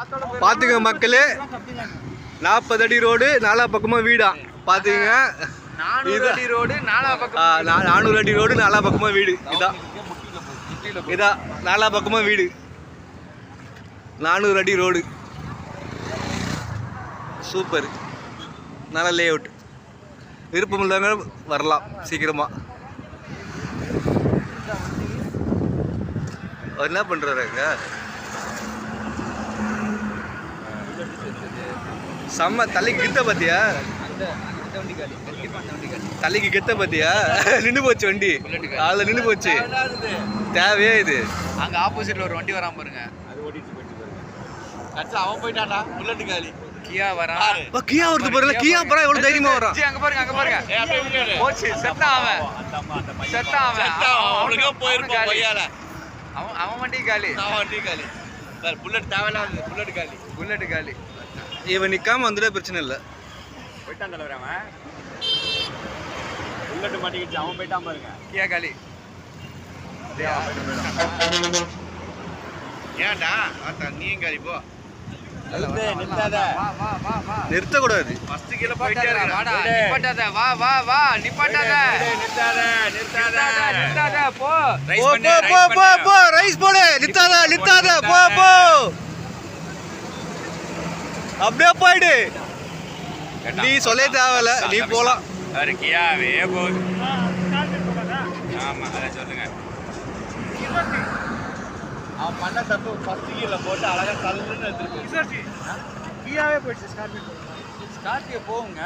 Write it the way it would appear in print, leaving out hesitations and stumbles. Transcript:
பாத்துங்க மக்களே, 40 அடி ரோடு, நாலா பக்கமா வீடா. பாத்துங்க, 400 அடி ரோடு, நாலா பக்கம் 400 அடி ரோடு, நாலா பக்கமா வீடு. இதான் நாலா பக்கமா வீடு. 400 அடி ரோடு. சூப்பர், நல்ல லே அவுட். விருப்பம் உள்ளவங்க வரலாம் சீக்கிரமா. என்ன பண்றாருங்க? செம்ம தலைக்கு கிட்ட பாத்தியா? தலைக்கு கெத்த பாத்தியா? நின்று போச்சு வண்டி, அதுல நின்று போச்சு. தேவையே இது. அங்க ஆப்போசிட்ல ஒரு வண்டி வராம பாருங்க, அது ஓடிட்டு போயிட்டு பாருங்க. அவன் போயிட்டாடா, புல்லட் காலி. கியா வரான். கியா வருது பாருங்க, கியா பரா எவ்வளவு தைரியமா வரான். அங்க பாருங்க, அங்க பாருங்க. போச்சு, செத்தான் அவன். அவனுக்கு போயிருப்பான் பையால. அவன் வண்டி காலி. புல்லட் தேவையில்லாத புல்லட் காலி. இவன் நிக்காம வந்துட்டா பிரச்சனை இல்லை. போயிட்டான் தலைவர் அவன். புல்லட் மாட்டிக்கிச்சு, அவன் போயிட்டான் பாருங்க. கியா காலி. ஏன்டா நீயும் காலி போ. நிறுத்த கூடாது. ஃபர்ஸ்ட் கீழ போயிட்டே இருக்க. வாடா, நிப்பாட்டாத. வா நிப்பாட்டாத. நிறுத்தாத. போ. போ ரைஸ் போடு. நிறுத்தாத. போ. அப்படியே போயிடு. நீ சொல்ல தேவையில்ல, நீ போலாம். கியாவே போகுது. ஆமா, அத சொல்லுங்க. அவன் பண்ண தப்பு ஃபர்ஸ்ட் கீழ போட்டு அழகா தள்ளுன்னு எடுத்துருக்கு. கியாவே போயிடுச்சு. ஸ்கார்பியோ போகுங்க.